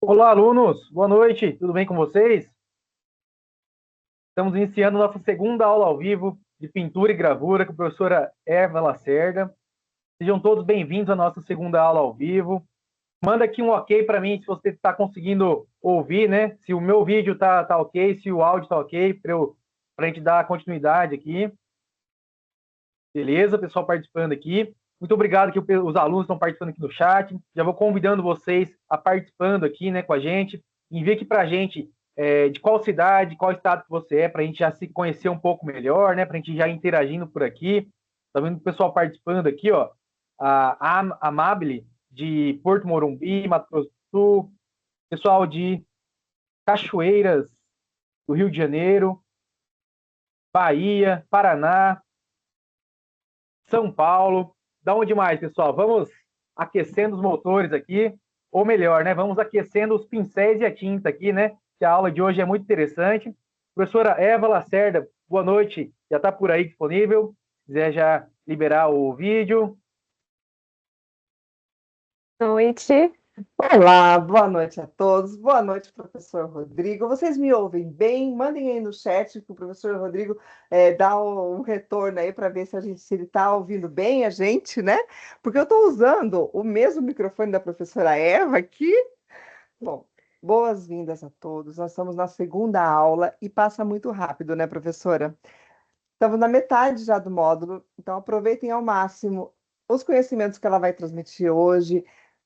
Olá, alunos! Boa noite, tudo bem com vocês? Estamos iniciando nossa segunda aula ao vivo de pintura e gravura com a professora Eva Lacerda. Sejam todos bem-vindos à nossa segunda aula ao vivo. Manda aqui um ok para mim se você está conseguindo ouvir, né? Se o meu vídeo tá ok, se o áudio tá ok, para a gente dar continuidade aqui. Beleza, pessoal participando aqui. Muito obrigado que os alunos estão participando aqui no chat. Já vou convidando vocês a participando aqui, né, com a gente. Envie aqui para a gente de qual cidade, qual estado que você é, para a gente já se conhecer um pouco melhor, né, para a gente já interagindo por aqui. Tá vendo o pessoal participando aqui, ó. A Amabile de Porto Morumbi, Mato Grosso do Sul. Pessoal de Cachoeiras, do Rio de Janeiro. Bahia, Paraná, São Paulo. Da onde mais, pessoal? Vamos aquecendo os motores aqui, ou melhor, né? Vamos aquecendo os pincéis e a tinta aqui, né? Que a aula de hoje é muito interessante. Professora Eva Lacerda, boa noite. Já está por aí disponível? Se quiser já liberar o vídeo. Noite. Olá, boa noite a todos. Boa noite, professor Rodrigo. Vocês me ouvem bem? Mandem aí no chat que o professor Rodrigo dá um retorno aí para ver se ele está ouvindo bem a gente, né? Porque eu estou usando o mesmo microfone da professora Eva aqui. Bom, boas-vindas a todos. Nós estamos na segunda aula e passa muito rápido, né, professora? Estamos na metade já do módulo, então aproveitem ao máximo os conhecimentos que ela vai transmitir hoje.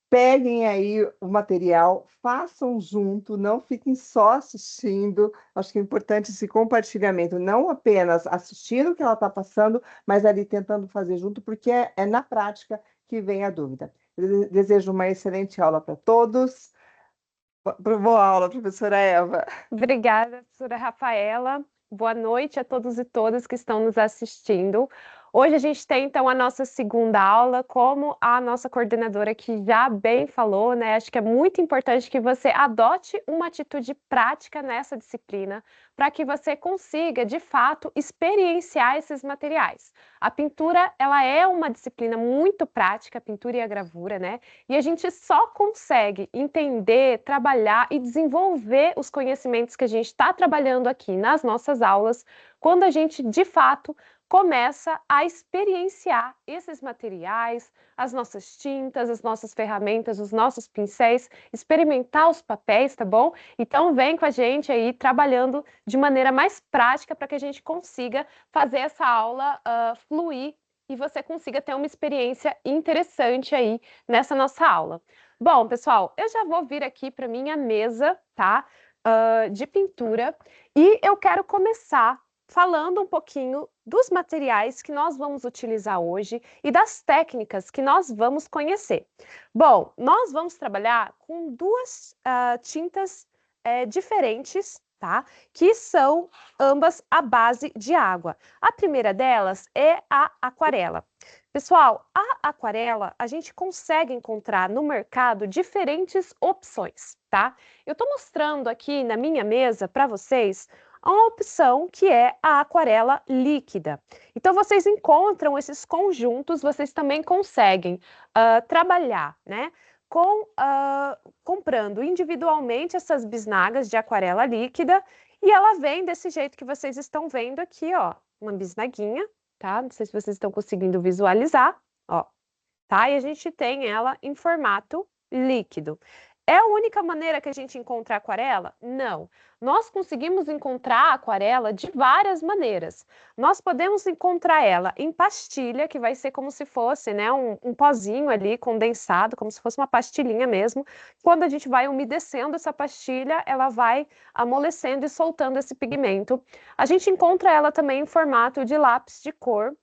Peguem aí o material, façam junto, não fiquem só assistindo. Acho que é importante esse compartilhamento, não apenas assistindo o que ela está passando, mas ali tentando fazer junto, porque é na prática que vem a dúvida. Eu desejo uma excelente aula para todos. Boa aula, professora Eva. Obrigada, professora Rafaela. Boa noite a todos e todas que estão nos assistindo. Hoje a gente tem, então, a nossa segunda aula, como a nossa coordenadora aqui já bem falou, né? Acho que é muito importante que você adote uma atitude prática nessa disciplina, para que você consiga, de fato, experienciar esses materiais. A pintura, ela é uma disciplina muito prática, a pintura e a gravura, né? E a gente só consegue entender, trabalhar e desenvolver os conhecimentos que a gente está trabalhando aqui nas nossas aulas, quando a gente, de fato, começa a experienciar esses materiais, as nossas tintas, as nossas ferramentas, os nossos pincéis, experimentar os papéis, tá bom? Então vem com a gente aí trabalhando de maneira mais prática para que a gente consiga fazer essa aula fluir e você consiga ter uma experiência interessante aí nessa nossa aula. Bom, pessoal, eu já vou vir aqui para minha mesa, tá? De pintura, e eu quero começar falando um pouquinho dos materiais que nós vamos utilizar hoje e das técnicas que nós vamos conhecer. Bom, nós vamos trabalhar com duas tintas diferentes, tá? Que são ambas à base de água. A primeira delas é a aquarela. Pessoal, a aquarela a gente consegue encontrar no mercado diferentes opções, tá? Eu estou mostrando aqui na minha mesa para vocês uma opção que é a aquarela líquida. Então, vocês encontram esses conjuntos, vocês também conseguem trabalhar, né? Comprando individualmente essas bisnagas de aquarela líquida, e ela vem desse jeito que vocês estão vendo aqui, ó, uma bisnaguinha, tá? Não sei se vocês estão conseguindo visualizar, ó, tá? E a gente tem ela em formato líquido. É a única maneira que a gente encontra a aquarela? Não. Nós conseguimos encontrar a aquarela de várias maneiras. Nós podemos encontrar ela em pastilha, que vai ser como se fosse, né, um pozinho ali condensado, como se fosse uma pastilhinha mesmo. Quando a gente vai umedecendo essa pastilha, ela vai amolecendo e soltando esse pigmento. A gente encontra ela também em formato de lápis de cor,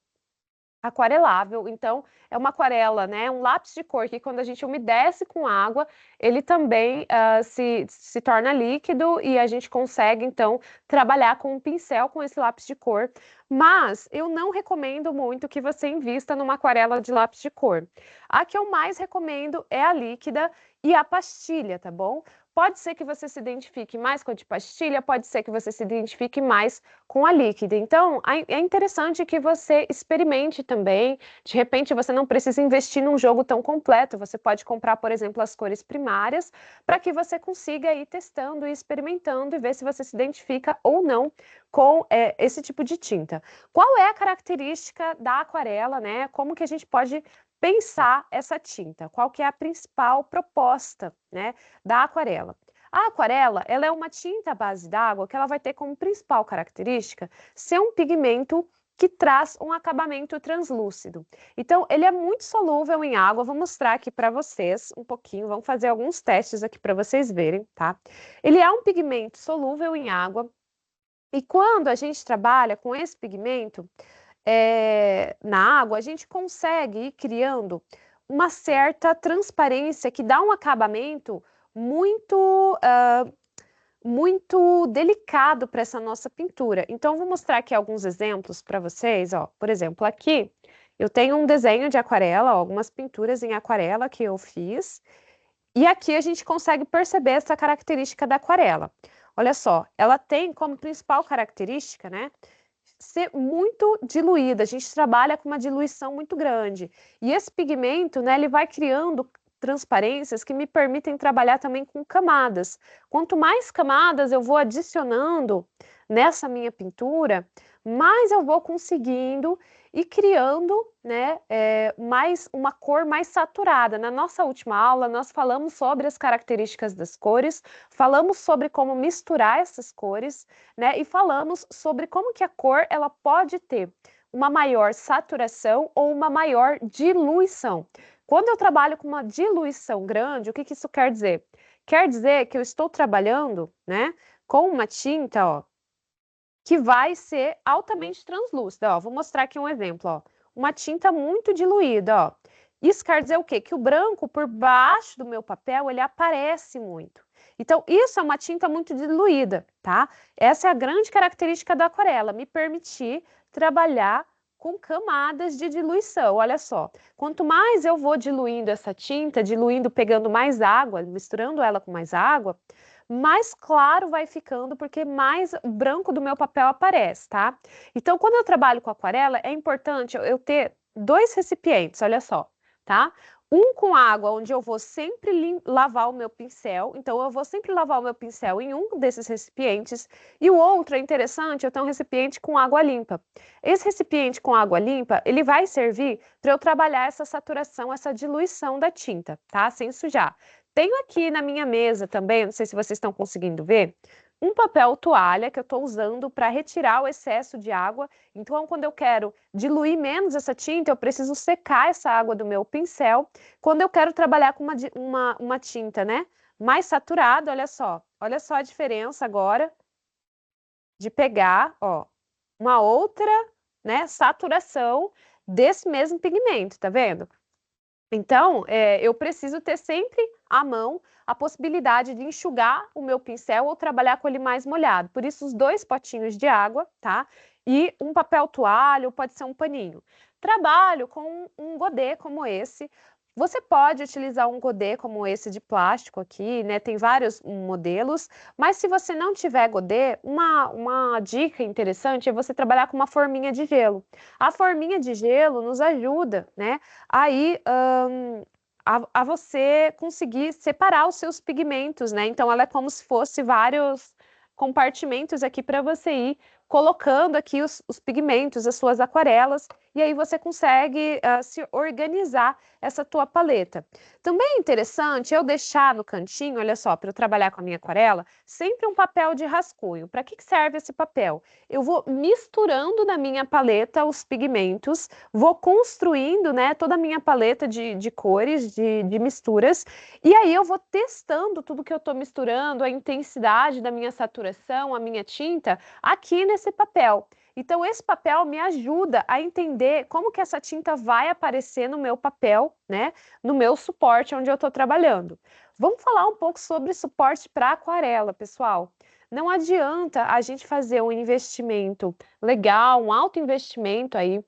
aquarelável, então é uma aquarela, né? Um lápis de cor que quando a gente umedece com água, ele também se torna líquido e a gente consegue então trabalhar com um pincel com esse lápis de cor. Mas eu não recomendo muito que você invista numa aquarela de lápis de cor. A que eu mais recomendo é a líquida e a pastilha, tá bom? Pode ser que você se identifique mais com a de pastilha, pode ser que você se identifique mais com a líquida. Então, é interessante que você experimente também. De repente, você não precisa investir num jogo tão completo. Você pode comprar, por exemplo, as cores primárias, para que você consiga ir testando e experimentando e ver se você se identifica ou não com esse tipo de tinta. Qual é a característica da aquarela, né? Como que a gente pode pensar essa tinta? Qual que é a principal proposta, né, da aquarela? A aquarela, ela é uma tinta à base d'água que ela vai ter como principal característica ser um pigmento que traz um acabamento translúcido. Então, ele é muito solúvel em água. Vou mostrar aqui para vocês um pouquinho, vamos fazer alguns testes aqui para vocês verem, tá? Ele é um pigmento solúvel em água e quando a gente trabalha com esse pigmento na água, a gente consegue ir criando uma certa transparência que dá um acabamento muito muito delicado para essa nossa pintura. Então, vou mostrar aqui alguns exemplos para vocês. Ó. Por exemplo, aqui eu tenho um desenho de aquarela, ó, algumas pinturas em aquarela que eu fiz. E aqui a gente consegue perceber essa característica da aquarela. Olha só, ela tem como principal característica, né, ser muito diluída. A gente trabalha com uma diluição muito grande. E esse pigmento, né, ele vai criando transparências que me permitem trabalhar também com camadas. Quanto mais camadas eu vou adicionando nessa minha pintura, mais eu vou conseguindo e criando, né, mais uma cor mais saturada. Na nossa última aula, nós falamos sobre as características das cores, falamos sobre como misturar essas cores, né, e falamos sobre como que a cor ela pode ter uma maior saturação ou uma maior diluição. Quando eu trabalho com uma diluição grande, o que que isso quer dizer? Quer dizer que eu estou trabalhando, né, com uma tinta, ó, que vai ser altamente translúcida. Ó, vou mostrar aqui um exemplo. Ó. Uma tinta muito diluída. Ó. Isso quer dizer o quê? Que o branco por baixo do meu papel ele aparece muito. Então, isso é uma tinta muito diluída, tá? Essa é a grande característica da aquarela, me permitir trabalhar com camadas de diluição. Olha só, quanto mais eu vou diluindo essa tinta, diluindo, pegando mais água, misturando ela com mais água, mais claro vai ficando, porque mais branco do meu papel aparece, tá? Então, quando eu trabalho com aquarela, é importante eu ter dois recipientes, olha só, tá? Um com água, onde eu vou sempre lavar o meu pincel, então eu vou sempre lavar o meu pincel em um desses recipientes, e o outro é interessante, eu tenho um recipiente com água limpa. Esse recipiente com água limpa, ele vai servir para eu trabalhar essa saturação, essa diluição da tinta, tá? Sem sujar. Tenho aqui na minha mesa também, não sei se vocês estão conseguindo ver, um papel toalha que eu estou usando para retirar o excesso de água. Então, quando eu quero diluir menos essa tinta, eu preciso secar essa água do meu pincel. Quando eu quero trabalhar com uma tinta, né, mais saturada, olha só a diferença agora de pegar, ó, uma outra, né, saturação desse mesmo pigmento, tá vendo? Então, eu preciso ter sempre à mão a possibilidade de enxugar o meu pincel ou trabalhar com ele mais molhado. Por isso, os 2 potinhos de água, tá? E um papel toalha, ou pode ser um paninho. Trabalho com um godê como esse. Você pode utilizar um godê como esse de plástico aqui, né? Tem vários modelos, mas se você não tiver godê, uma dica interessante é você trabalhar com uma forminha de gelo. A forminha de gelo nos ajuda, né? Aí a você conseguir separar os seus pigmentos, né? Então ela é como se fosse vários compartimentos aqui para você ir colocando aqui os pigmentos, as suas aquarelas, e aí você consegue se organizar essa tua paleta. Também é interessante eu deixar no cantinho, olha só, para eu trabalhar com a minha aquarela, sempre um papel de rascunho. Para que serve esse papel? Eu vou misturando na minha paleta os pigmentos, vou construindo, né, toda a minha paleta de cores, de misturas, e aí eu vou testando tudo que eu estou misturando, a intensidade da minha saturação, a minha tinta, aqui nesse papel. Então, esse papel me ajuda a entender como que essa tinta vai aparecer no meu papel, né? No meu suporte onde eu estou trabalhando. Vamos falar um pouco sobre suporte para aquarela, pessoal. Não adianta a gente fazer um investimento legal, um alto investimento aí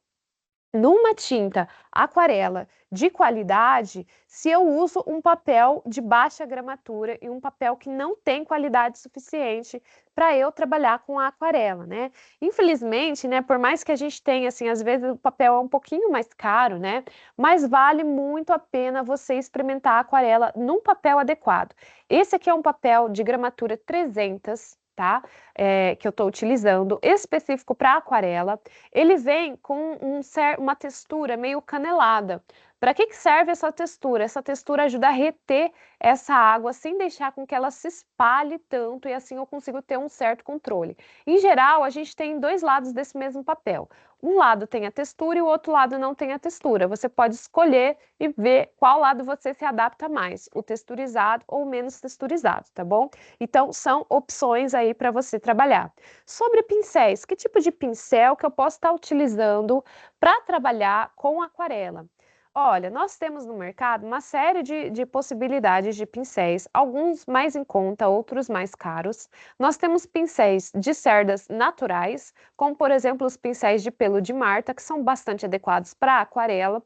numa tinta aquarela de qualidade, se eu uso um papel de baixa gramatura e um papel que não tem qualidade suficiente para eu trabalhar com a aquarela, né? Infelizmente, né, por mais que a gente tenha, assim, às vezes o papel é um pouquinho mais caro, né? Mas vale muito a pena você experimentar a aquarela num papel adequado. Esse aqui é um papel de gramatura 300, tá? Que eu estou utilizando, específico para aquarela. Ele vem com uma textura meio canelada. Para que serve essa textura? Essa textura ajuda a reter essa água sem deixar com que ela se espalhe tanto e assim eu consigo ter um certo controle. Em geral, a gente tem dois lados desse mesmo papel. Um lado tem a textura e o outro lado não tem a textura. Você pode escolher e ver qual lado você se adapta mais, o texturizado ou menos texturizado, tá bom? Então, são opções aí para você trabalhar. Sobre pincéis, que tipo de pincel que eu posso estar utilizando para trabalhar com aquarela? Olha, nós temos no mercado uma série de possibilidades de pincéis, alguns mais em conta, outros mais caros. Nós temos pincéis de cerdas naturais, como por exemplo os pincéis de pelo de Marta, que são bastante adequados para aquarela.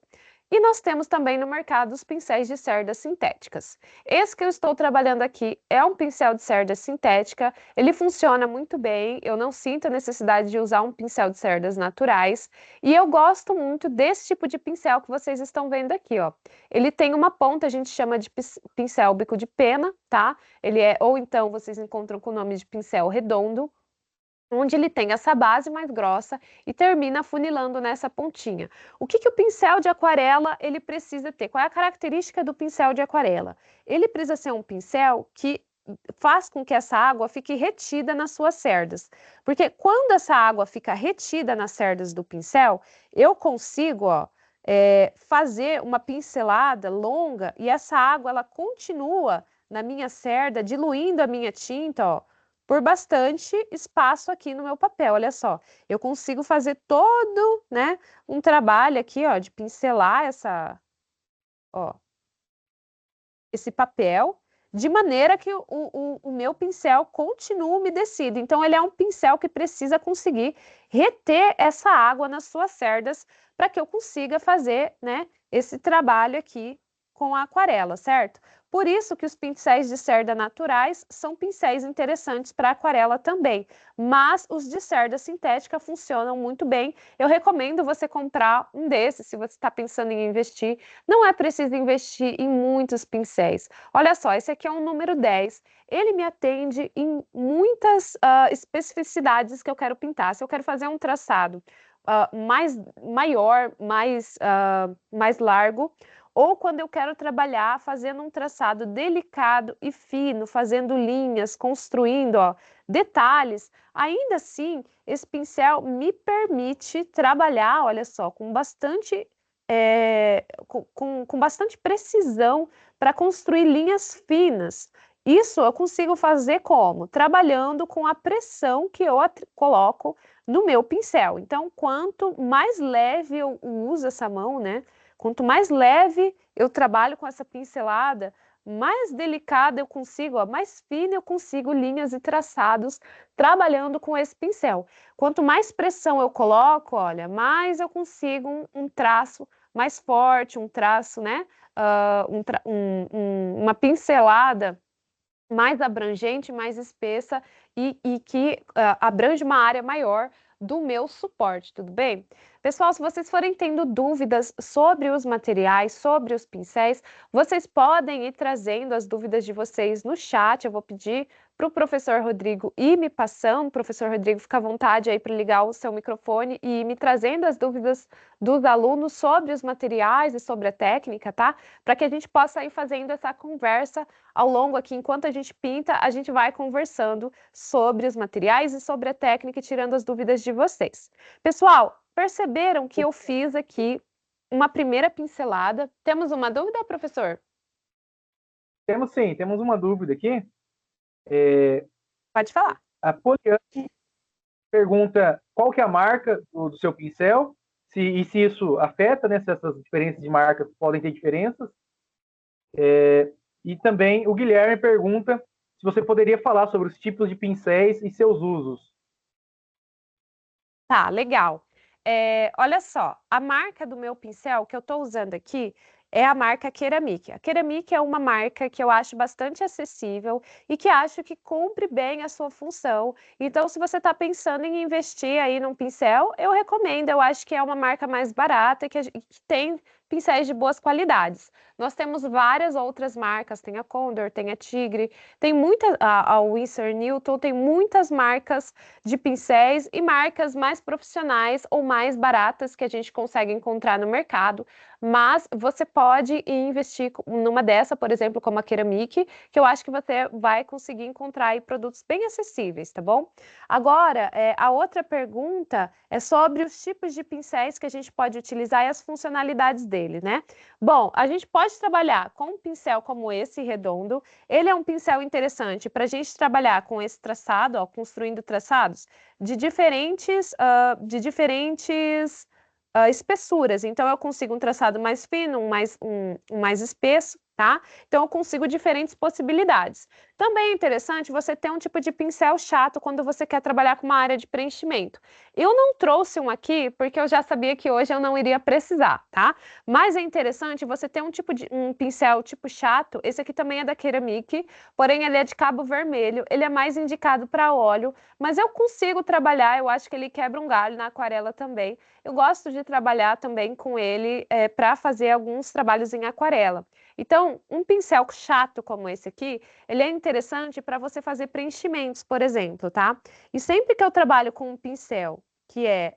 E nós temos também no mercado os pincéis de cerdas sintéticas. Esse que eu estou trabalhando aqui é um pincel de cerda sintética, ele funciona muito bem, eu não sinto a necessidade de usar um pincel de cerdas naturais, e eu gosto muito desse tipo de pincel que vocês estão vendo aqui, ó. Ele tem uma ponta, a gente chama de pincel bico de pena, tá? Ele é, ou então vocês encontram com o nome de pincel redondo, onde ele tem essa base mais grossa e termina afunilando nessa pontinha. O que que o pincel de aquarela ele precisa ter? Qual é a característica do pincel de aquarela? Ele precisa ser um pincel que faz com que essa água fique retida nas suas cerdas. Porque quando essa água fica retida nas cerdas do pincel, eu consigo, ó, fazer uma pincelada longa e essa água ela continua na minha cerda, diluindo a minha tinta, ó, por bastante espaço aqui no meu papel. Olha só, eu consigo fazer todo, né, um trabalho aqui, ó, de pincelar ó, esse papel, de maneira que o meu pincel continue umedecido. Então, ele é um pincel que precisa conseguir reter essa água nas suas cerdas para que eu consiga fazer, né, esse trabalho aqui com a aquarela, certo? Por isso que os pincéis de cerda naturais são pincéis interessantes para aquarela também, mas os de cerda sintética funcionam muito bem. Eu recomendo você comprar um desses se você está pensando em investir. Não é preciso investir em muitos pincéis. Olha só, esse aqui é um número 10. Ele me atende em muitas especificidades que eu quero pintar. Se eu quero fazer um traçado maior, mais largo, ou quando eu quero trabalhar fazendo um traçado delicado e fino, fazendo linhas, construindo, ó, detalhes, ainda assim, esse pincel me permite trabalhar, olha só, com bastante com bastante precisão para construir linhas finas. Isso eu consigo fazer como? Trabalhando com a pressão que eu coloco no meu pincel. Então, quanto mais leve eu uso essa mão, né? Quanto mais leve eu trabalho com essa pincelada, mais delicada eu consigo, ó, mais fina eu consigo linhas e traçados trabalhando com esse pincel. Quanto mais pressão eu coloco, olha, mais eu consigo um traço mais forte, um traço, né? Uma pincelada mais abrangente, mais espessa e que abrange uma área maior do meu suporte, tudo bem? Pessoal, se vocês forem tendo dúvidas sobre os materiais, sobre os pincéis, vocês podem ir trazendo as dúvidas de vocês no chat. Eu vou pedir para o professor Rodrigo ir me passando. Professor Rodrigo, fica à vontade aí para ligar o seu microfone e ir me trazendo as dúvidas dos alunos sobre os materiais e sobre a técnica, tá? Para que a gente possa ir fazendo essa conversa ao longo aqui, enquanto a gente pinta, a gente vai conversando sobre os materiais e sobre a técnica, tirando as dúvidas de vocês. Pessoal, perceberam que eu fiz aqui uma primeira pincelada? Temos uma dúvida, professor? Temos sim, temos uma dúvida aqui. Pode falar. A Poliane pergunta qual que é a marca do seu pincel, e se isso afeta, né, se essas diferenças de marcas podem ter diferenças. E também o Guilherme pergunta se você poderia falar sobre os tipos de pincéis e seus usos. Tá, legal. Olha só, a marca do meu pincel que eu estou usando aqui é a marca Ceramic. A Ceramic é uma marca que eu acho bastante acessível e que acho que cumpre bem a sua função. Então, se você está pensando em investir aí num pincel, eu recomendo. Eu acho que é uma marca mais barata e que tem pincéis de boas qualidades. Nós temos várias outras marcas, tem a Condor, tem a Tigre, tem a Winsor Newton, tem muitas marcas de pincéis e marcas mais profissionais ou mais baratas que a gente consegue encontrar no mercado, mas você pode investir numa dessa, por exemplo, como a Ceramic, que eu acho que você vai conseguir encontrar aí produtos bem acessíveis, tá bom? Agora, a outra pergunta é sobre os tipos de pincéis que a gente pode utilizar e as funcionalidades dele, né? Bom, a gente pode trabalhar com um pincel como esse redondo. Ele é um pincel interessante para a gente trabalhar com esse traçado, ó, construindo traçados de diferentes espessuras. Então, eu consigo um traçado mais fino, um mais espesso, tá? Então, eu consigo diferentes possibilidades. Também é interessante você ter um tipo de pincel chato quando você quer trabalhar com uma área de preenchimento. Eu não trouxe um aqui porque eu já sabia que hoje eu não iria precisar, tá? Mas é interessante você ter um pincel tipo chato. Esse aqui também é da Ceramic, porém ele é de cabo vermelho. Ele é mais indicado para óleo, mas eu consigo trabalhar. Eu acho que ele quebra um galho na aquarela também. Eu gosto de trabalhar também com ele para fazer alguns trabalhos em aquarela. Então, um pincel chato como esse aqui, ele é interessante para você fazer preenchimentos, por exemplo, tá? E sempre que eu trabalho com um pincel que é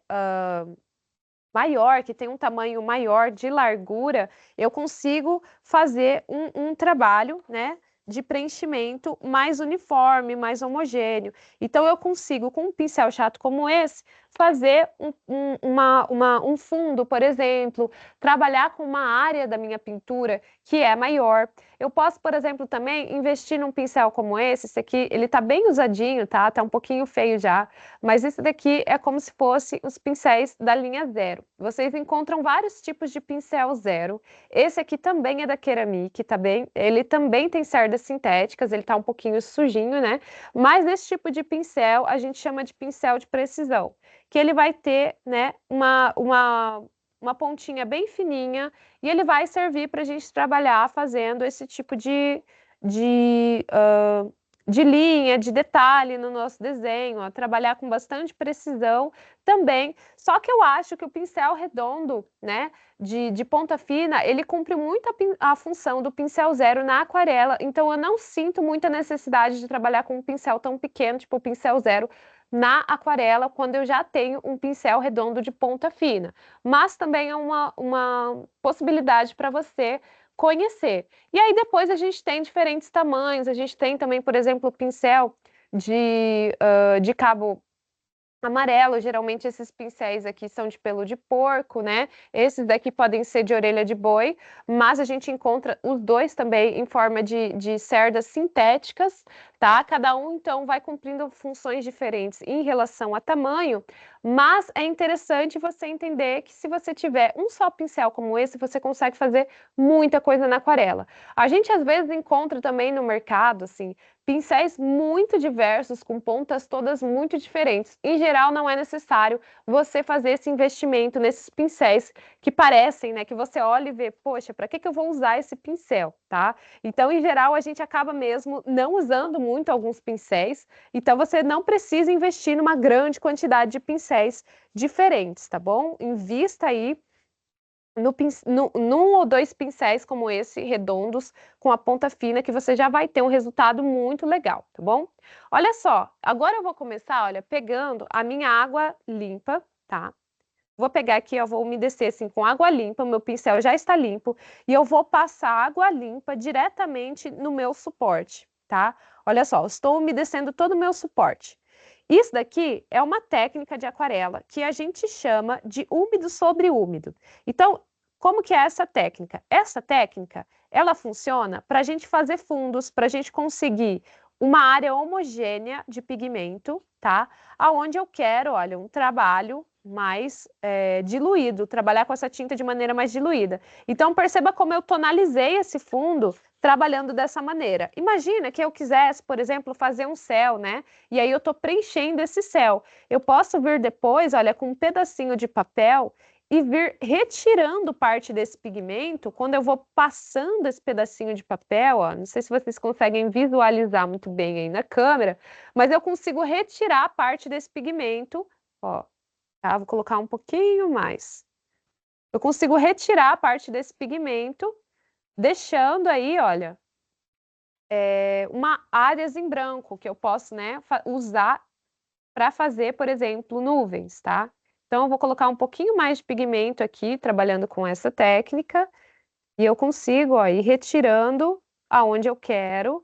maior, que tem um tamanho maior de largura, eu consigo fazer um trabalho, né, de preenchimento mais uniforme, mais homogêneo. Então, eu consigo, com um pincel chato como esse, fazer um fundo, por exemplo, trabalhar com uma área da minha pintura que é maior. Eu posso, por exemplo, também investir num pincel como esse aqui, ele tá bem usadinho, tá? Tá um pouquinho feio já, mas esse daqui é como se fosse os pincéis da linha zero. Vocês encontram vários tipos de pincel zero. Esse aqui também é da Ceramic, tá bem? Ele também tem cerdas sintéticas, ele tá um pouquinho sujinho, né? Mas esse tipo de pincel a gente chama de pincel de precisão, que ele vai ter, né, uma pontinha bem fininha e ele vai servir para a gente trabalhar fazendo esse tipo de, uh, de linha, de detalhe no nosso desenho, ó, trabalhar com bastante precisão também. Só que eu acho que o pincel redondo, né, de ponta fina, ele cumpre muito a função do pincel zero na aquarela, então eu não sinto muita necessidade de trabalhar com um pincel tão pequeno, tipo o pincel zero, na aquarela, quando eu já tenho um pincel redondo de ponta fina. Mas também é uma possibilidade para você conhecer. E aí depois a gente tem diferentes tamanhos, a gente tem também, por exemplo, o pincel de cabo amarelo. Geralmente esses pincéis aqui são de pelo de porco, né? Esses daqui podem ser de orelha de boi, mas a gente encontra os dois também em forma de cerdas sintéticas, tá? Cada um, então, vai cumprindo funções diferentes em relação a tamanho, mas é interessante você entender que se você tiver um só pincel como esse, você consegue fazer muita coisa na aquarela. A gente, às vezes, encontra também no mercado, assim, pincéis muito diversos, com pontas todas muito diferentes. Em geral, não é necessário você fazer esse investimento nesses pincéis que parecem, né? Que você olha e vê, poxa, para que eu vou usar esse pincel, tá? Então, em geral, a gente acaba mesmo não usando muito alguns pincéis. Então, você não precisa investir numa grande quantidade de pincéis diferentes, tá bom? Invista aí num ou dois pincéis como esse, redondos, com a ponta fina, que você já vai ter um resultado muito legal, tá bom? Olha só, agora eu vou começar, olha, pegando a minha água limpa, tá? Vou pegar aqui, eu vou umedecer assim com água limpa, o meu pincel já está limpo, e eu vou passar água limpa diretamente no meu suporte, tá? Olha só, eu estou umedecendo todo o meu suporte. Isso daqui é uma técnica de aquarela que a gente chama de úmido sobre úmido. Então, como que é essa técnica? Essa técnica, ela funciona para a gente fazer fundos, para a gente conseguir uma área homogênea de pigmento, tá? Aonde eu quero, olha, um trabalho mais diluído, trabalhar com essa tinta de maneira mais diluída. Então, perceba como eu tonalizei esse fundo trabalhando dessa maneira. Imagina que eu quisesse, por exemplo, fazer um céu, né? E aí eu estou preenchendo esse céu. Eu posso vir depois, olha, com um pedacinho de papel e vir retirando parte desse pigmento, quando eu vou passando esse pedacinho de papel, ó, não sei se vocês conseguem visualizar muito bem aí na câmera, mas eu consigo retirar parte desse pigmento, ó, tá? Vou colocar um pouquinho mais. Eu consigo retirar parte desse pigmento, deixando aí, olha, uma áreas em branco, que eu posso, né, usar para fazer, por exemplo, nuvens, tá? Então, eu vou colocar um pouquinho mais de pigmento aqui, trabalhando com essa técnica, e eu consigo, ó, ir retirando aonde eu quero,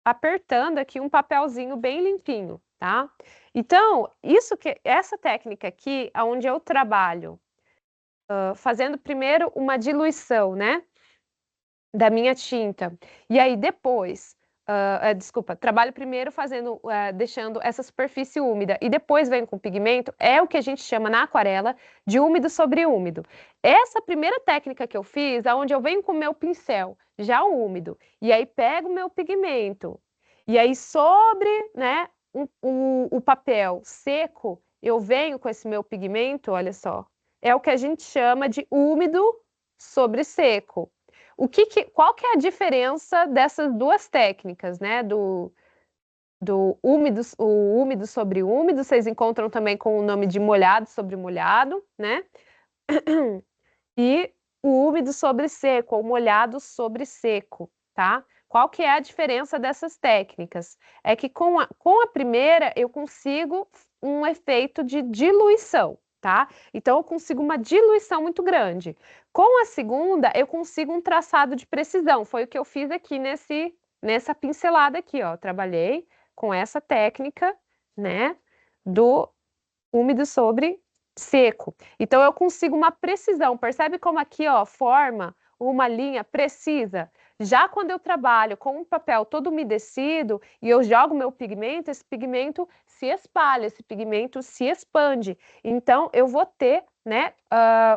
apertando aqui um papelzinho bem limpinho, tá? Então, essa técnica aqui, aonde eu trabalho, fazendo primeiro uma diluição, né, da minha tinta, e aí depois... trabalho primeiro fazendo, deixando essa superfície úmida e depois venho com o pigmento, é o que a gente chama na aquarela de úmido sobre úmido. Essa primeira técnica que eu fiz, onde eu venho com o meu pincel já úmido, e aí pego o meu pigmento, e aí sobre, né, o papel seco, eu venho com esse meu pigmento, olha só, é o que a gente chama de úmido sobre seco. Qual que é a diferença dessas duas técnicas, né? Do o úmido sobre úmido, vocês encontram também com o nome de molhado sobre molhado, né? E o úmido sobre seco, ou molhado sobre seco, tá? Qual que é a diferença dessas técnicas? É que com a primeira eu consigo um efeito de diluição, tá? Então eu consigo uma diluição muito grande. Com a segunda, eu consigo um traçado de precisão. Foi o que eu fiz aqui nessa pincelada aqui, ó. Trabalhei com essa técnica, né, do úmido sobre seco. Então eu consigo uma precisão. Percebe como aqui, ó, forma uma linha precisa? Já quando eu trabalho com um papel todo umedecido e eu jogo meu pigmento, esse pigmento se espalha, esse pigmento se expande. Então eu vou ter, né,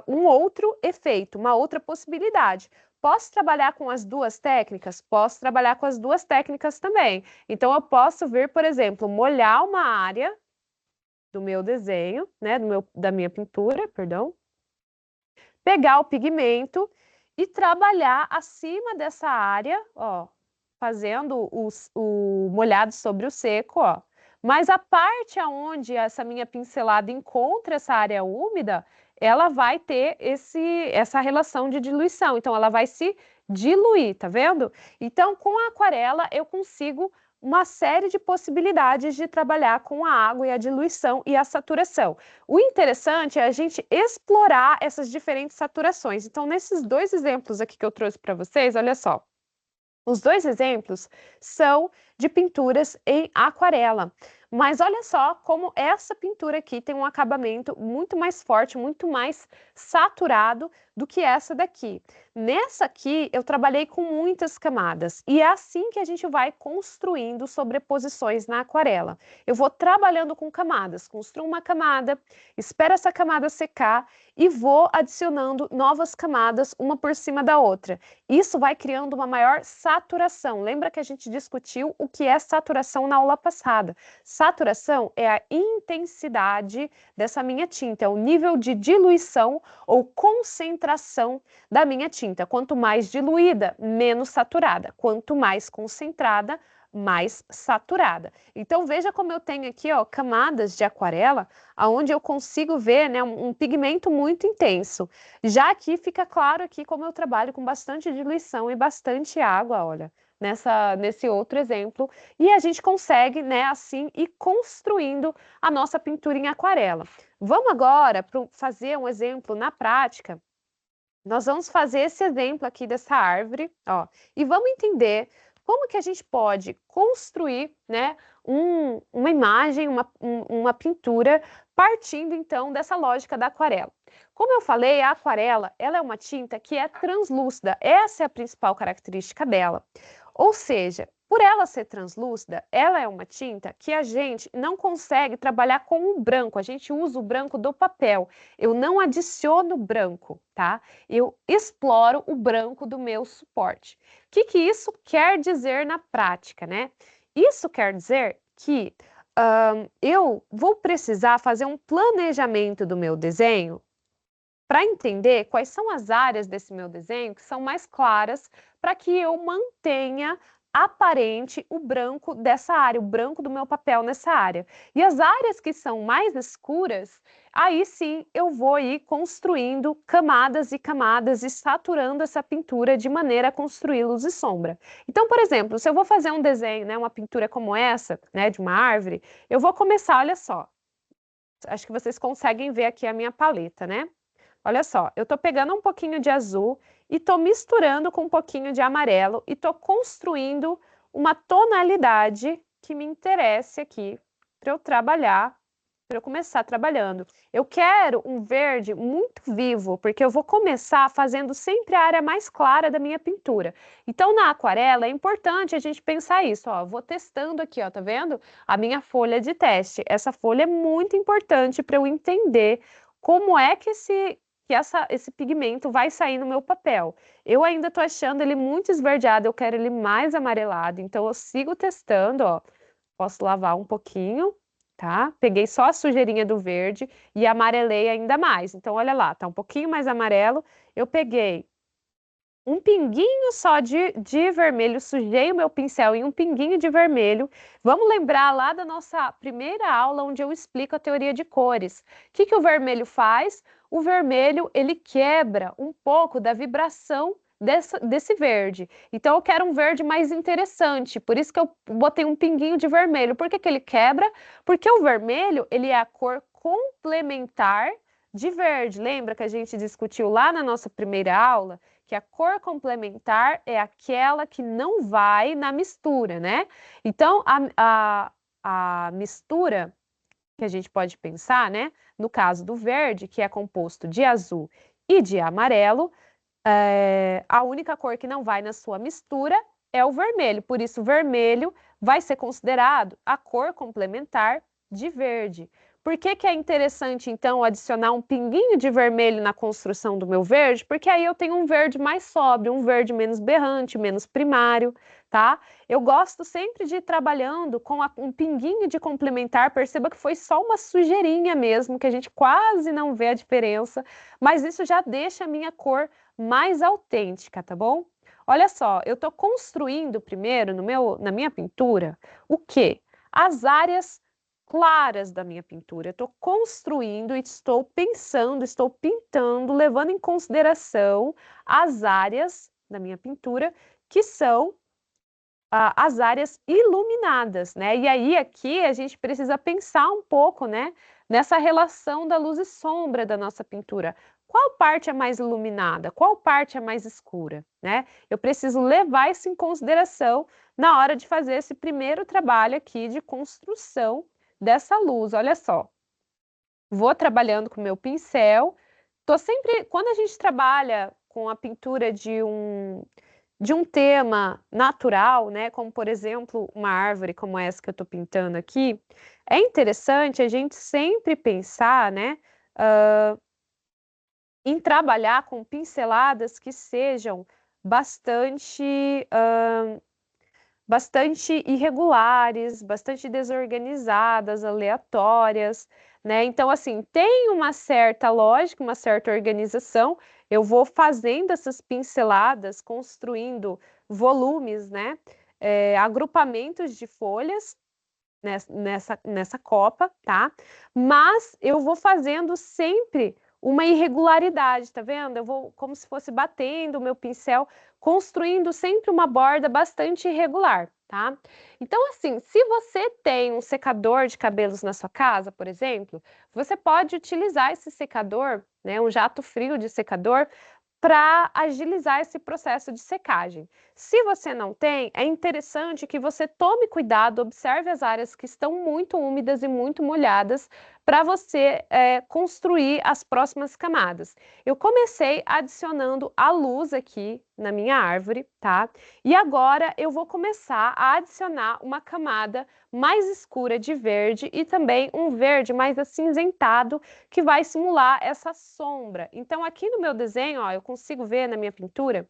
um outro efeito, uma outra possibilidade. Posso trabalhar com as duas técnicas? Posso trabalhar com as duas técnicas também. Então eu posso vir, por exemplo, molhar uma área do meu desenho, né, da minha pintura, perdão, pegar o pigmento e trabalhar acima dessa área, ó, fazendo o molhado sobre o seco, ó. Mas a parte aonde essa minha pincelada encontra essa área úmida, ela vai ter essa relação de diluição. Então, ela vai se diluir, tá vendo? Então, com a aquarela, eu consigo uma série de possibilidades de trabalhar com a água e a diluição e a saturação. O interessante é a gente explorar essas diferentes saturações. Então, nesses dois exemplos aqui que eu trouxe para vocês, olha só. Os dois exemplos são de pinturas em aquarela. Mas olha só como essa pintura aqui tem um acabamento muito mais forte, muito mais saturado do que essa daqui. Nessa aqui, eu trabalhei com muitas camadas e é assim que a gente vai construindo sobreposições na aquarela. Eu vou trabalhando com camadas, construo uma camada, espero essa camada secar e vou adicionando novas camadas, uma por cima da outra. Isso vai criando uma maior saturação. Lembra que a gente discutiu o que é saturação na aula passada? Saturação é a intensidade dessa minha tinta, é o nível de diluição ou concentração da minha tinta. Quanto mais diluída, menos saturada. Quanto mais concentrada, mais saturada. Então veja como eu tenho aqui, ó, camadas de aquarela, aonde eu consigo ver, né, um pigmento muito intenso. Já aqui fica claro aqui como eu trabalho com bastante diluição e bastante água, olha, nesse outro exemplo, e a gente consegue, né, assim, ir construindo a nossa pintura em aquarela. Vamos agora fazer um exemplo na prática. Nós vamos fazer esse exemplo aqui dessa árvore, ó, e vamos entender como que a gente pode construir, né, uma imagem, uma pintura, partindo, então, dessa lógica da aquarela. Como eu falei, a aquarela, ela é uma tinta que é translúcida, essa é a principal característica dela. Ou seja, Por ela ser translúcida, ela é uma tinta que a gente não consegue trabalhar com o branco, a gente usa o branco do papel. Eu não adiciono branco, tá? Eu exploro o branco do meu suporte. O que isso quer dizer na prática, né? Isso quer dizer que eu vou precisar fazer um planejamento do meu desenho para entender quais são as áreas desse meu desenho que são mais claras para que eu mantenha aparente o branco dessa área, o branco do meu papel nessa área. E as áreas que são mais escuras, aí sim eu vou ir construindo camadas e camadas e saturando essa pintura de maneira a construir luz e sombra. Então, por exemplo, se eu vou fazer um desenho, né, uma pintura como essa, né, de uma árvore, eu vou começar, olha só, acho que vocês conseguem ver aqui a minha paleta, né? Olha só, eu tô pegando um pouquinho de azul e tô misturando com um pouquinho de amarelo e tô construindo uma tonalidade que me interesse aqui para eu trabalhar, para eu começar trabalhando. Eu quero um verde muito vivo, porque eu vou começar fazendo sempre a área mais clara da minha pintura. Então, na aquarela, é importante a gente pensar isso, ó, vou testando aqui, ó, tá vendo? A minha folha de teste. Essa folha é muito importante para eu entender como é que esse pigmento vai sair no meu papel. Eu ainda estou achando ele muito esverdeado, eu quero ele mais amarelado, então eu sigo testando, ó. Posso lavar um pouquinho, tá? Peguei só a sujeirinha do verde e amarelei ainda mais. Então, olha lá, tá um pouquinho mais amarelo. Eu peguei um pinguinho só de vermelho, sujei o meu pincel em um pinguinho de vermelho. Vamos lembrar lá da nossa primeira aula, onde eu explico a teoria de cores. O que o vermelho faz? O vermelho, ele quebra um pouco da vibração desse verde. Então, eu quero um verde mais interessante, por isso que eu botei um pinguinho de vermelho. Por que ele quebra? Porque o vermelho, ele é a cor complementar de verde. Lembra que a gente discutiu lá na nossa primeira aula? Que a cor complementar é aquela que não vai na mistura, né? Então, a mistura que a gente pode pensar, né? No caso do verde, que é composto de azul e de amarelo, a única cor que não vai na sua mistura é o vermelho. Por isso, o vermelho vai ser considerado a cor complementar de verde. Por que é interessante, então, adicionar um pinguinho de vermelho na construção do meu verde? Porque aí eu tenho um verde mais sóbrio, um verde menos berrante, menos primário, tá? Eu gosto sempre de ir trabalhando com um pinguinho de complementar. Perceba que foi só uma sujeirinha mesmo, que a gente quase não vê a diferença, mas isso já deixa a minha cor mais autêntica, tá bom? Olha só, eu estou construindo primeiro na minha pintura o quê? As áreas claras da minha pintura. Eu estou construindo, estou pensando, estou pintando, levando em consideração as áreas da minha pintura que são as áreas iluminadas, né? E aí aqui a gente precisa pensar um pouco, né, nessa relação da luz e sombra da nossa pintura. Qual parte é mais iluminada? Qual parte é mais escura, né? Eu preciso levar isso em consideração na hora de fazer esse primeiro trabalho aqui de construção dessa luz. Olha só, vou trabalhando com o meu pincel. Tô sempre, quando a gente trabalha com a pintura de um tema natural, né, como por exemplo uma árvore como essa que eu estou pintando aqui, é interessante a gente sempre pensar, né, em trabalhar com pinceladas que sejam bastante irregulares, bastante desorganizadas, aleatórias, né? Então, assim, tem uma certa lógica, uma certa organização. Eu vou fazendo essas pinceladas, construindo volumes, né? Agrupamentos de folhas nessa copa, tá? Mas eu vou fazendo sempre uma irregularidade, tá vendo? Eu vou como se fosse batendo o meu pincel, construindo sempre uma borda bastante irregular, tá? Então, assim, se você tem um secador de cabelos na sua casa, por exemplo, você pode utilizar esse secador, né, um jato frio de secador, para agilizar esse processo de secagem. Se você não tem, é interessante que você tome cuidado, observe as áreas que estão muito úmidas e muito molhadas para você construir as próximas camadas. Eu comecei adicionando a luz aqui na minha árvore, tá? E agora eu vou começar a adicionar uma camada mais escura de verde e também um verde mais acinzentado que vai simular essa sombra. Então aqui no meu desenho, ó, eu consigo ver na minha pintura,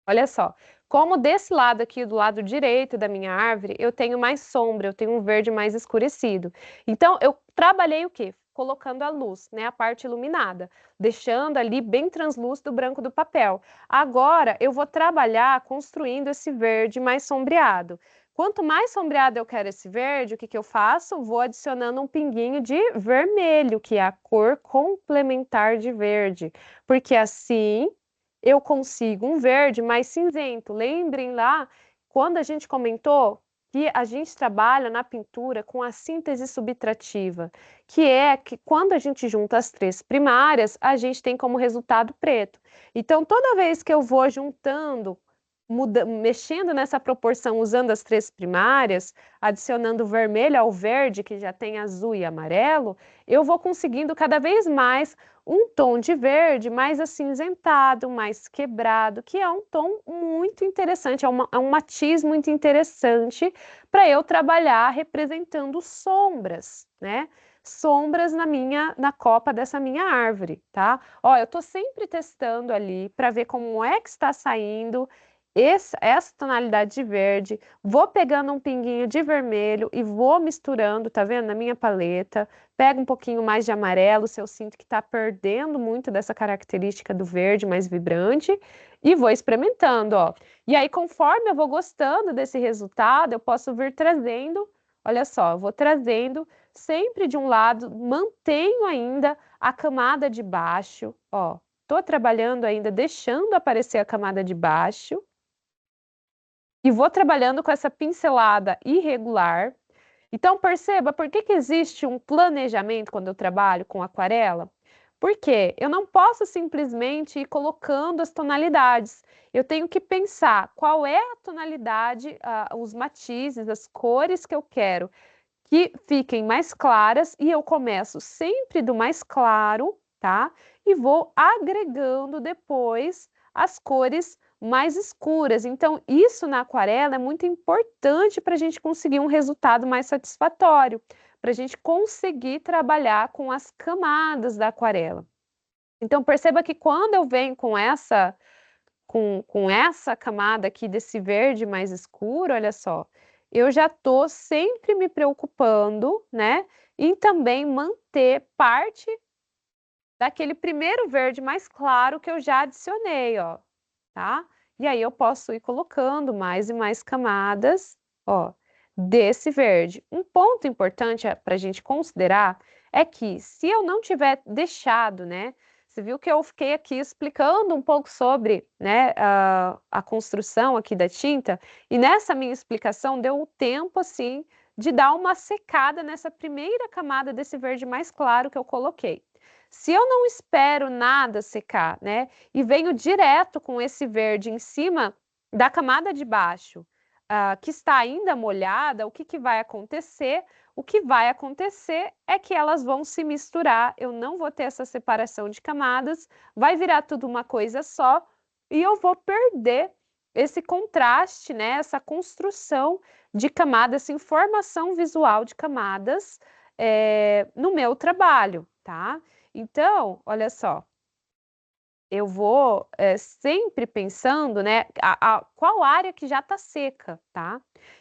olha só, como desse lado aqui, do lado direito da minha árvore, eu tenho mais sombra, eu tenho um verde mais escurecido. Então, eu trabalhei o quê? Colocando a luz, né, a parte iluminada, deixando ali bem translúcido o branco do papel. Agora, eu vou trabalhar construindo esse verde mais sombreado. Quanto mais sombreado eu quero esse verde, o que que eu faço? Vou adicionando um pinguinho de vermelho, que é a cor complementar de verde, porque assim eu consigo um verde mais cinzento. Lembrem lá, quando a gente comentou que a gente trabalha na pintura com a síntese subtrativa, que é que quando a gente junta as três primárias, a gente tem como resultado preto. Então, toda vez que eu vou juntando, mexendo nessa proporção, usando as três primárias, adicionando vermelho ao verde, que já tem azul e amarelo, eu vou conseguindo cada vez mais um tom de verde mais acinzentado, mais quebrado, que é um tom muito interessante, é um matiz muito interessante para eu trabalhar representando sombras, né? Sombras na copa dessa minha árvore, tá? Ó, eu tô sempre testando ali para ver como é que está saindo essa tonalidade de verde, vou pegando um pinguinho de vermelho e vou misturando, tá vendo? Na minha paleta, pego um pouquinho mais de amarelo, se eu sinto que está perdendo muito dessa característica do verde mais vibrante, e vou experimentando, ó. E aí, conforme eu vou gostando desse resultado, eu posso vir trazendo, olha só, eu vou trazendo sempre de um lado, mantenho ainda a camada de baixo, ó. Tô trabalhando ainda, deixando aparecer a camada de baixo, e vou trabalhando com essa pincelada irregular. Então, perceba por que existe um planejamento quando eu trabalho com aquarela? Porque eu não posso simplesmente ir colocando as tonalidades. Eu tenho que pensar qual é a tonalidade, os matizes, as cores que eu quero que fiquem mais claras, e eu começo sempre do mais claro, tá? E vou agregando depois as cores mais escuras. Então, isso na aquarela é muito importante para a gente conseguir um resultado mais satisfatório, para a gente conseguir trabalhar com as camadas da aquarela. Então, perceba que quando eu venho com essa camada aqui desse verde mais escuro, olha só, eu já estou sempre me preocupando, né, em também manter parte daquele primeiro verde mais claro que eu já adicionei, ó, tá? E aí eu posso ir colocando mais e mais camadas, ó, desse verde. Um ponto importante para a gente considerar é que se eu não tiver deixado, né, você viu que eu fiquei aqui explicando um pouco sobre, né, a construção aqui da tinta, e nessa minha explicação deu o tempo, assim, de dar uma secada nessa primeira camada desse verde mais claro que eu coloquei. Se eu não espero nada secar, né, e venho direto com esse verde em cima da camada de baixo, que está ainda molhada, o que que vai acontecer? O que vai acontecer é que elas vão se misturar, eu não vou ter essa separação de camadas, vai virar tudo uma coisa só, e eu vou perder esse contraste, né, essa construção de camadas, essa informação visual de camadas no meu trabalho, tá? Então, olha só, eu vou sempre pensando, né, qual área que já está seca, tá?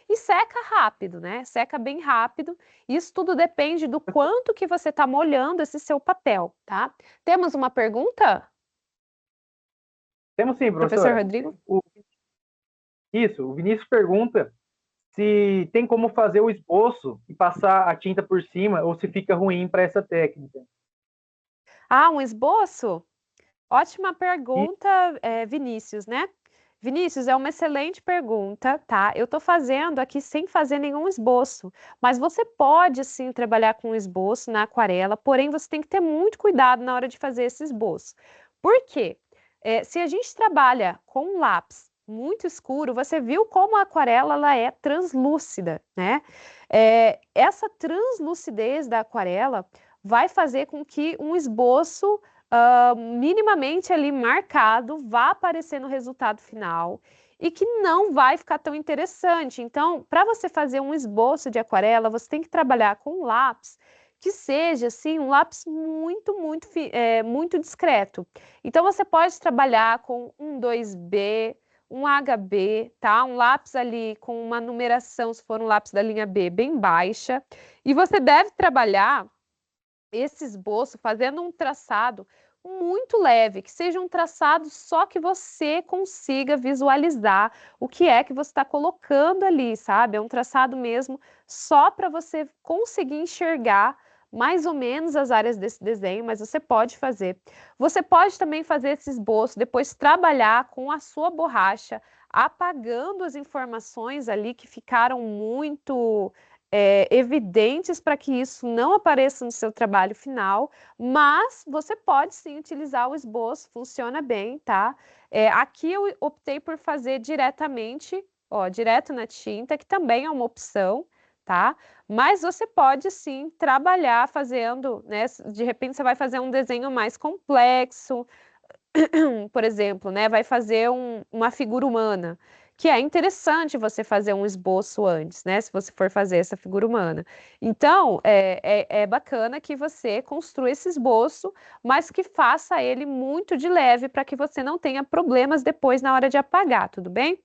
E seca rápido, né? Seca bem rápido. Isso tudo depende do quanto que você está molhando esse seu papel, tá? Temos uma pergunta? Temos sim, Professor professora. Rodrigo? O Vinícius pergunta se tem como fazer o esboço e passar a tinta por cima ou se fica ruim para essa técnica. Ah, um esboço? Ótima pergunta, Vinícius, né? Vinícius, é uma excelente pergunta, tá? Eu tô fazendo aqui sem fazer nenhum esboço, mas você pode sim trabalhar com esboço na aquarela, porém você tem que ter muito cuidado na hora de fazer esse esboço. Por quê? Se a gente trabalha com lápis muito escuro, você viu como a aquarela ela é translúcida, né? Essa translucidez da aquarela vai fazer com que um esboço minimamente ali marcado vá aparecer no resultado final e que não vai ficar tão interessante. Então, para você fazer um esboço de aquarela, você tem que trabalhar com um lápis que seja assim um lápis muito discreto. Então, você pode trabalhar com um 2B, um HB, tá? Um lápis ali com uma numeração, se for um lápis da linha B, bem baixa. E você deve trabalhar esse esboço fazendo um traçado muito leve, que seja um traçado só que você consiga visualizar o que é que você está colocando ali, sabe? É um traçado mesmo só para você conseguir enxergar mais ou menos as áreas desse desenho, mas você pode fazer. Você pode também fazer esse esboço, depois trabalhar com a sua borracha, apagando as informações ali que ficaram muito evidentes para que isso não apareça no seu trabalho final, mas você pode sim utilizar o esboço, funciona bem, tá? Aqui eu optei por fazer diretamente, ó, direto na tinta, que também é uma opção, tá? Mas você pode sim trabalhar fazendo, né? De repente você vai fazer um desenho mais complexo, por exemplo, né, vai fazer uma figura humana, que é interessante você fazer um esboço antes, né, se você for fazer essa figura humana. Então, é bacana que você construa esse esboço, mas que faça ele muito de leve para que você não tenha problemas depois na hora de apagar, tudo bem?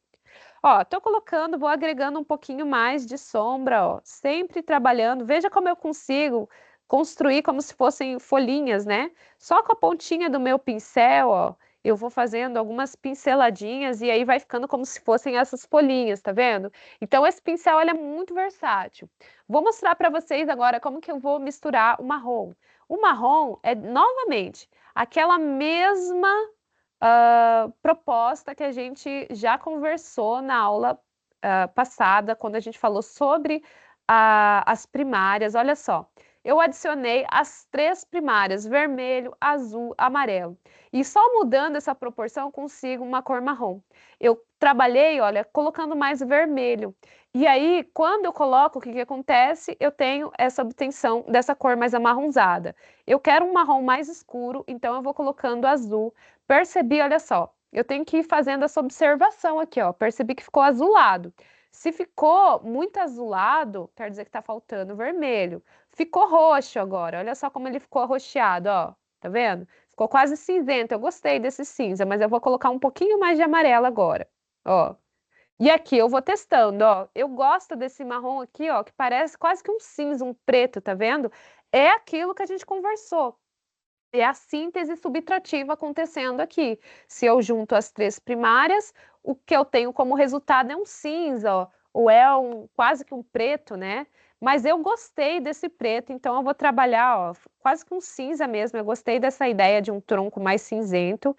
Ó, tô colocando, vou agregando um pouquinho mais de sombra, ó, sempre trabalhando. Veja como eu consigo construir como se fossem folhinhas, né? Só com a pontinha do meu pincel, ó, eu vou fazendo algumas pinceladinhas e aí vai ficando como se fossem essas folhinhas, tá vendo? Então esse pincel ele é muito versátil. Vou mostrar para vocês agora como que eu vou misturar o marrom. O marrom é novamente aquela mesma proposta que a gente já conversou na aula passada, quando a gente falou sobre as primárias. Olha só, eu adicionei as 3 primárias, vermelho, azul, amarelo. E só mudando essa proporção eu consigo uma cor marrom. Eu trabalhei, olha, colocando mais vermelho. E aí, quando eu coloco, o que que acontece? Eu tenho essa obtenção dessa cor mais amarronzada. Eu quero um marrom mais escuro, então eu vou colocando azul. Percebi, olha só, eu tenho que ir fazendo essa observação aqui, ó. Percebi que ficou azulado. Se ficou muito azulado, quer dizer que tá faltando vermelho. Ficou roxo agora, olha só como ele ficou arroxeado, ó. Tá vendo? Ficou quase cinzento. Eu gostei desse cinza, mas eu vou colocar um pouquinho mais de amarelo agora, ó. E aqui eu vou testando, ó. Eu gosto desse marrom aqui, ó, que parece quase que um cinza, um preto, tá vendo? É aquilo que a gente conversou. É a síntese subtrativa acontecendo aqui. Se eu junto as 3 primárias, o que eu tenho como resultado é um cinza, ó, ou é quase que um preto, né? Mas eu gostei desse preto, então eu vou trabalhar, ó, quase que um cinza mesmo. Eu gostei dessa ideia de um tronco mais cinzento.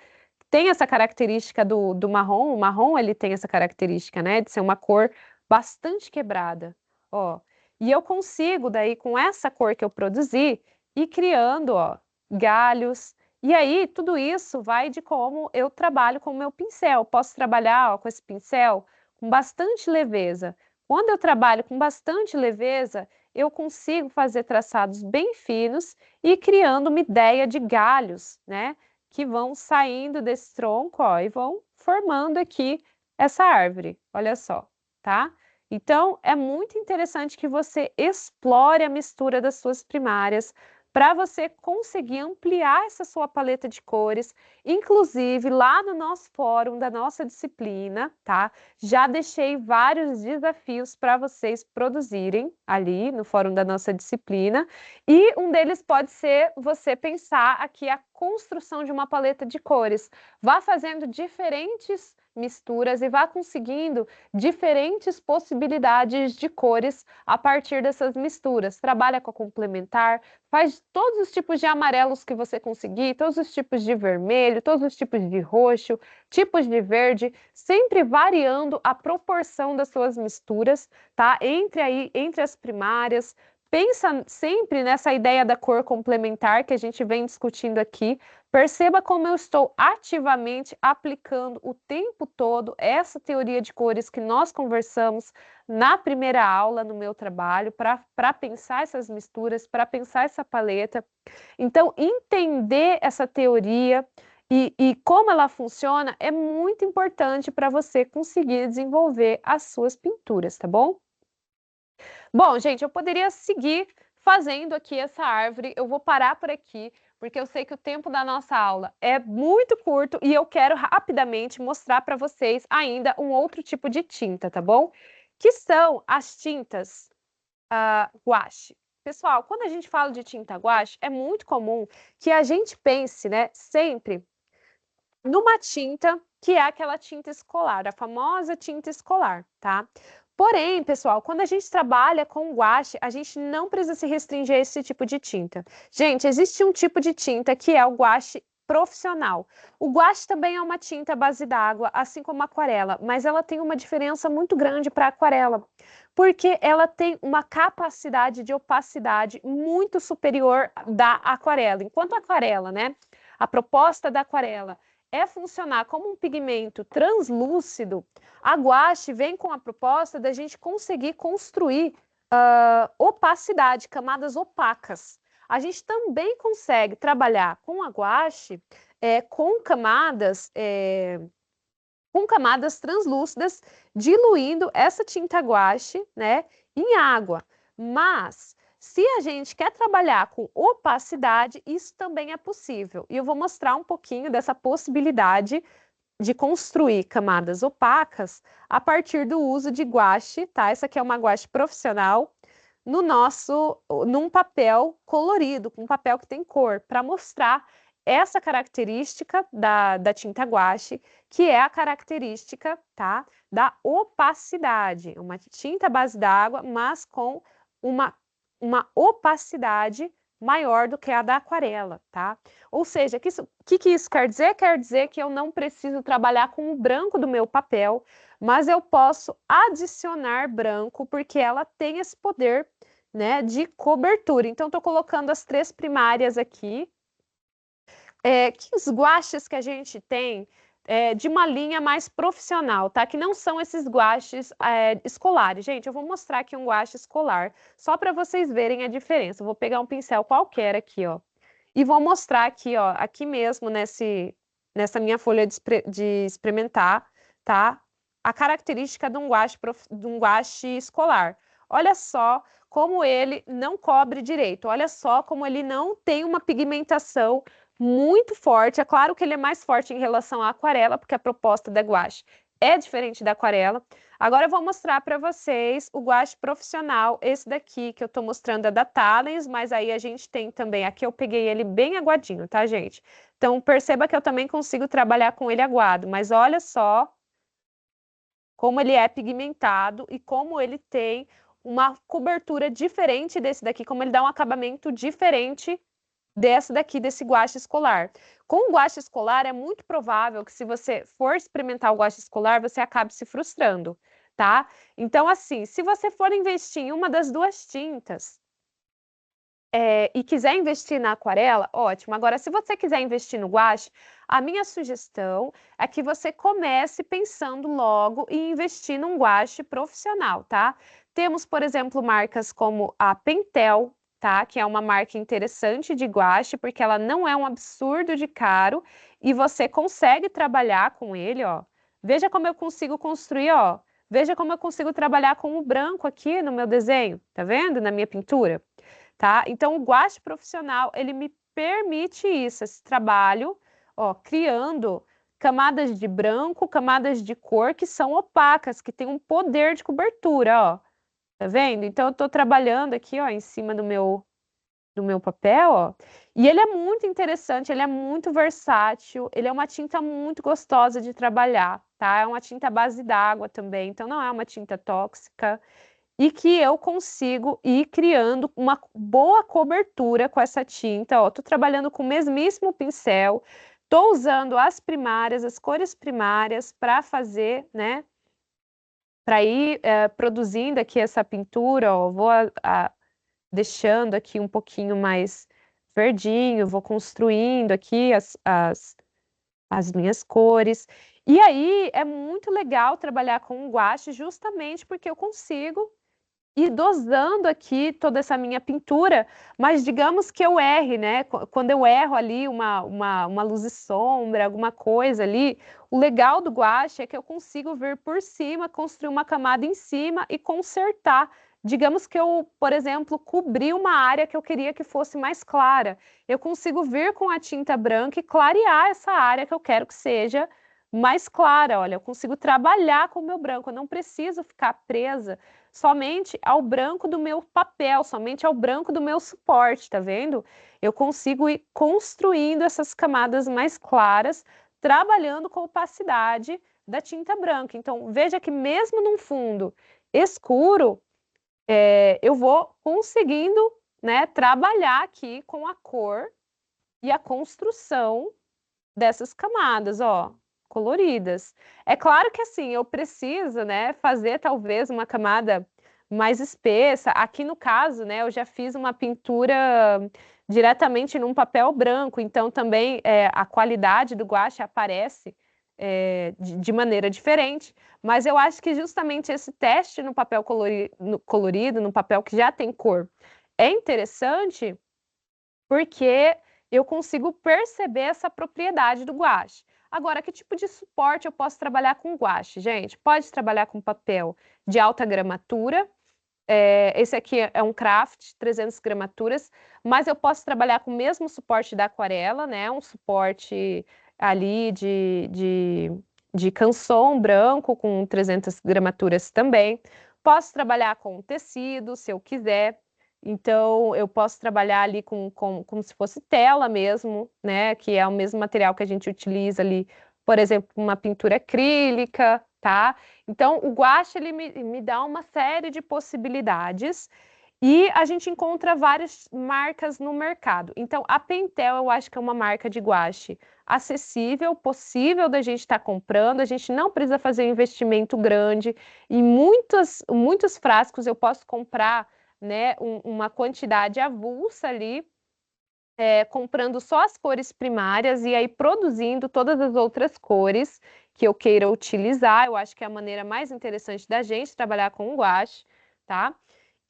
Tem essa característica do marrom. O marrom ele tem essa característica, né, de ser uma cor bastante quebrada, ó. E eu consigo daí com essa cor que eu produzi ir criando, ó, galhos. E aí, tudo isso vai de como eu trabalho com o meu pincel. Posso trabalhar, ó, com esse pincel com bastante leveza. Quando eu trabalho com bastante leveza, eu consigo fazer traçados bem finos e ir criando uma ideia de galhos, né? Que vão saindo desse tronco, ó, e vão formando aqui essa árvore. Olha só, tá? Então, é muito interessante que você explore a mistura das suas primárias para você conseguir ampliar essa sua paleta de cores, inclusive lá no nosso fórum da nossa disciplina, tá? Já deixei vários desafios para vocês produzirem ali no fórum da nossa disciplina, e um deles pode ser você pensar aqui a construção de uma paleta de cores. Vá fazendo diferentes misturas e vá conseguindo diferentes possibilidades de cores a partir dessas misturas. Trabalha com a complementar, faz todos os tipos de amarelos que você conseguir, todos os tipos de vermelho, todos os tipos de roxo, tipos de verde, sempre variando a proporção das suas misturas, tá? Entre as primárias, pensa sempre nessa ideia da cor complementar que a gente vem discutindo aqui. Perceba como eu estou ativamente aplicando o tempo todo essa teoria de cores que nós conversamos na primeira aula no meu trabalho, para pensar essas misturas, para pensar essa paleta. Então, entender essa teoria e como ela funciona é muito importante para você conseguir desenvolver as suas pinturas, tá bom? Bom, gente, eu poderia seguir fazendo aqui essa árvore. Eu vou parar por aqui, porque eu sei que o tempo da nossa aula é muito curto e eu quero rapidamente mostrar para vocês ainda um outro tipo de tinta, tá bom? Que são as tintas guache. Pessoal, quando a gente fala de tinta guache, é muito comum que a gente pense, né, sempre numa tinta que é aquela tinta escolar, a famosa tinta escolar, tá? Porém, pessoal, quando a gente trabalha com guache, a gente não precisa se restringir a esse tipo de tinta. Gente, existe um tipo de tinta que é o guache profissional. O guache também é uma tinta à base d'água, assim como a aquarela, mas ela tem uma diferença muito grande para a aquarela, porque ela tem uma capacidade de opacidade muito superior da aquarela. Enquanto a aquarela, né, a proposta da aquarela é funcionar como um pigmento translúcido, a guache vem com a proposta da gente conseguir construir opacidade, camadas opacas. A gente também consegue trabalhar com a guache com camadas translúcidas, diluindo essa tinta guache, né, em água. Mas se a gente quer trabalhar com opacidade, isso também é possível. E eu vou mostrar um pouquinho dessa possibilidade de construir camadas opacas a partir do uso de guache, tá? Essa aqui é uma guache profissional num papel colorido, um papel que tem cor, para mostrar essa característica da tinta guache, que é a característica, tá, da opacidade. Uma tinta à base d'água, mas com uma opacidade maior do que a da aquarela, tá? Ou seja, que isso quer dizer? Quer dizer que eu não preciso trabalhar com o branco do meu papel, mas eu posso adicionar branco, porque ela tem esse poder, né, de cobertura. Então, estou colocando as 3 primárias aqui, que os guaches que a gente tem de uma linha mais profissional, tá? Que não são esses guaches escolares. Gente, eu vou mostrar aqui um guache escolar, só para vocês verem a diferença. Eu vou pegar um pincel qualquer aqui, ó, e vou mostrar aqui, ó, aqui mesmo nessa minha folha de experimentar, tá? A característica de um guache escolar. Olha só como ele não cobre direito. Olha só como ele não tem uma pigmentação muito forte. É claro que ele é mais forte em relação à aquarela, porque a proposta da guache é diferente da aquarela. Agora eu vou mostrar para vocês o guache profissional, esse daqui que eu estou mostrando é da Talens, mas aí a gente tem também, aqui eu peguei ele bem aguadinho, tá, gente? Então perceba que eu também consigo trabalhar com ele aguado, mas olha só como ele é pigmentado e como ele tem uma cobertura diferente desse daqui, como ele dá um acabamento diferente desse guache escolar. Com o guache escolar, é muito provável que se você for experimentar o guache escolar, você acabe se frustrando, tá? Então, assim, se você for investir em uma das 2 tintas e quiser investir na aquarela, ótimo. Agora, se você quiser investir no guache, a minha sugestão é que você comece pensando logo em investir num guache profissional, tá? Temos, por exemplo, marcas como a Pentel, tá? Que é uma marca interessante de guache, porque ela não é um absurdo de caro e você consegue trabalhar com ele, ó. Veja como eu consigo construir, ó. Veja como eu consigo trabalhar com o branco aqui no meu desenho, tá vendo? Na minha pintura, tá? Então, o guache profissional, ele me permite isso, esse trabalho, ó, criando camadas de branco, camadas de cor que são opacas, que têm um poder de cobertura, ó. Tá vendo? Então, eu tô trabalhando aqui, ó, em cima do meu papel, ó. E ele é muito interessante, ele é muito versátil, ele é uma tinta muito gostosa de trabalhar, tá? É uma tinta à base d'água também, então não é uma tinta tóxica. E que eu consigo ir criando uma boa cobertura com essa tinta, ó. Tô trabalhando com o mesmíssimo pincel, tô usando as primárias, as cores primárias para fazer, né? Para ir produzindo aqui essa pintura, ó. Vou deixando aqui um pouquinho mais verdinho, vou construindo aqui as minhas cores. E aí é muito legal trabalhar com o guache justamente porque eu consigo ir dosando aqui toda essa minha pintura, mas digamos que eu erre, né? Quando eu erro ali uma luz e sombra, alguma coisa ali, o legal do guache é que eu consigo vir por cima, construir uma camada em cima e consertar. Digamos que eu, por exemplo, cobri uma área que eu queria que fosse mais clara. Eu consigo vir com a tinta branca e clarear essa área que eu quero que seja mais clara. Olha, eu consigo trabalhar com o meu branco, eu não preciso ficar presa somente ao branco do meu papel, somente ao branco do meu suporte, tá vendo? Eu consigo ir construindo essas camadas mais claras, trabalhando com a opacidade da tinta branca. Então, veja que mesmo num fundo escuro, eu vou conseguindo, né, trabalhar aqui com a cor e a construção dessas camadas, ó, coloridas. É claro que assim, eu preciso, né, fazer talvez uma camada mais espessa. Aqui no caso, né, eu já fiz uma pintura diretamente num papel branco, então também a qualidade do guache aparece de maneira diferente. Mas eu acho que justamente esse teste no papel colorido, no papel que já tem cor, é interessante porque eu consigo perceber essa propriedade do guache. Agora, que tipo de suporte eu posso trabalhar com guache, gente? Pode trabalhar com papel de alta gramatura. Esse aqui é um craft, 300 gramaturas, mas eu posso trabalhar com o mesmo suporte da aquarela, né? Um suporte ali de canson branco com 300 gramaturas também. Posso trabalhar com tecido, se eu quiser. Então, eu posso trabalhar ali como se fosse tela mesmo, né? Que é o mesmo material que a gente utiliza ali, por exemplo, uma pintura acrílica, tá? Então, o guache, ele me dá uma série de possibilidades e a gente encontra várias marcas no mercado. Então, a Pentel, eu acho que é uma marca de guache acessível, possível da gente estar comprando, a gente não precisa fazer um investimento grande. Em muitos frascos eu posso comprar, né, uma quantidade avulsa ali, comprando só as cores primárias e aí produzindo todas as outras cores que eu queira utilizar. Eu acho que é a maneira mais interessante da gente trabalhar com o guache, tá?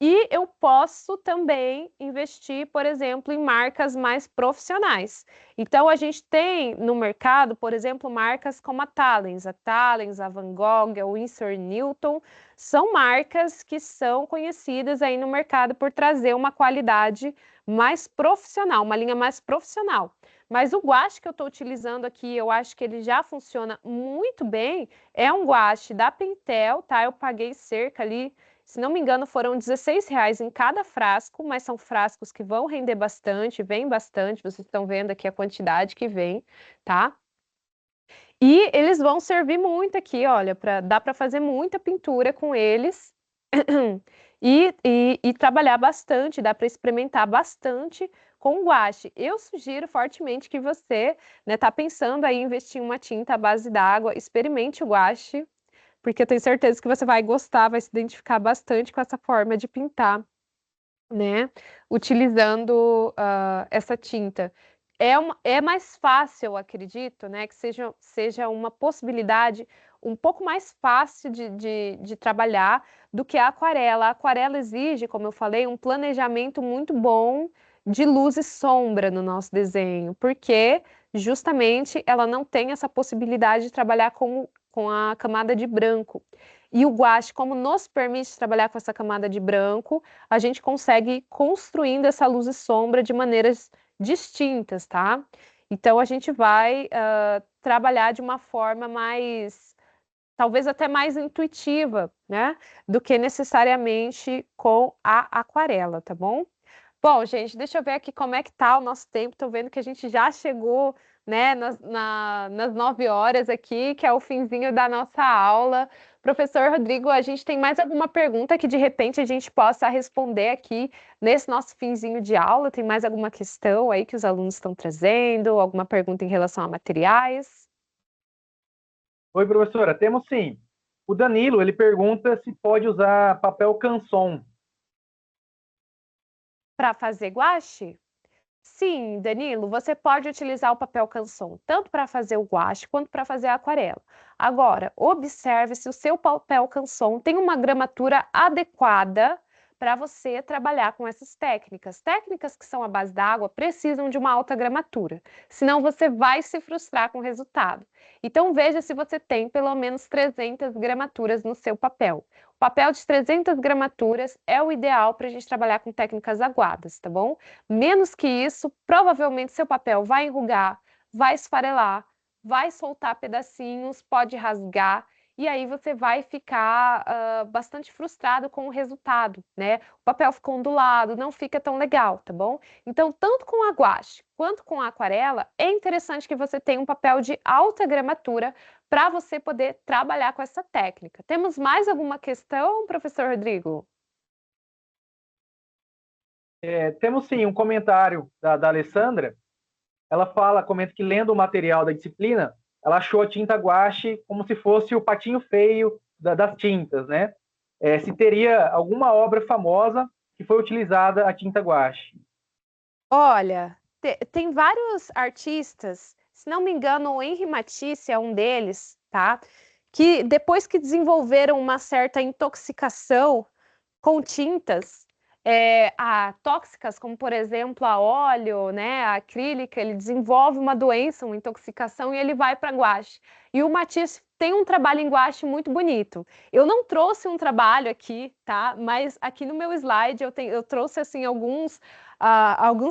E eu posso também investir, por exemplo, em marcas mais profissionais. Então, a gente tem no mercado, por exemplo, marcas como a Van Gogh, a Winsor Newton, são marcas que são conhecidas aí no mercado por trazer uma qualidade mais profissional, uma linha mais profissional. Mas o guache que eu estou utilizando aqui, eu acho que ele já funciona muito bem, é um guache da Pentel, tá? Eu paguei cerca ali, se não me engano, foram R$ 16 em cada frasco, mas são frascos que vão render bastante, vem bastante, vocês estão vendo aqui a quantidade que vem, tá? E eles vão servir muito aqui, olha, dá para fazer muita pintura com eles e trabalhar bastante, dá para experimentar bastante com guache. Eu sugiro fortemente que você, né, tá pensando aí em investir em uma tinta à base d'água, experimente o guache, porque eu tenho certeza que você vai gostar, vai se identificar bastante com essa forma de pintar, né? Utilizando essa tinta. É mais fácil, eu acredito, né? Que seja uma possibilidade um pouco mais fácil de trabalhar do que a aquarela. A aquarela exige, como eu falei, um planejamento muito bom de luz e sombra no nosso desenho, porque justamente ela não tem essa possibilidade de trabalhar com a camada de branco. E o guache, como nos permite trabalhar com essa camada de branco, a gente consegue ir construindo essa luz e sombra de maneiras distintas, tá? Então a gente vai trabalhar de uma forma mais, talvez até mais intuitiva, né? Do que necessariamente com a aquarela, tá bom? Bom, gente, deixa eu ver aqui como é que tá o nosso tempo. Tô vendo que a gente já chegou, né, nas 9 horas aqui, que é o finzinho da nossa aula. Professor Rodrigo, a gente tem mais alguma pergunta que de repente a gente possa responder aqui nesse nosso finzinho de aula? Tem mais alguma questão aí que os alunos estão trazendo? Alguma pergunta em relação a materiais? Oi, professora. Temos sim. O Danilo, ele pergunta se pode usar papel canson. para fazer guache? Sim, Danilo, você pode utilizar o papel canson tanto para fazer o guache quanto para fazer a aquarela. Agora, observe se o seu papel canson tem uma gramatura adequada para você trabalhar com essas técnicas. Técnicas que são à base d'água precisam de uma alta gramatura, senão você vai se frustrar com o resultado. Então, veja se você tem pelo menos 300 gramaturas no seu papel. O papel de 300 gramaturas é o ideal para a gente trabalhar com técnicas aguadas, tá bom? Menos que isso, provavelmente seu papel vai enrugar, vai esfarelar, vai soltar pedacinhos, pode rasgar, e aí você vai ficar bastante frustrado com o resultado, né? O papel ficou ondulado, não fica tão legal, tá bom? Então, tanto com a guache quanto com a aquarela, é interessante que você tenha um papel de alta gramatura para você poder trabalhar com essa técnica. Temos mais alguma questão, professor Rodrigo? Temos sim um comentário da Alessandra. Ela comenta que lendo o material da disciplina, ela achou a tinta guache como se fosse o patinho feio das tintas, né? Se teria alguma obra famosa que foi utilizada a tinta guache. Olha, tem vários artistas, se não me engano, o Henri Matisse é um deles, tá? Que depois que desenvolveram uma certa intoxicação com tintas tóxicas, como por exemplo a óleo, né, a acrílica, ele desenvolve uma doença, uma intoxicação e ele vai para guache. E o Matisse tem um trabalho em guache muito bonito. Eu não trouxe um trabalho aqui, tá? Mas aqui no meu slide eu trouxe assim alguns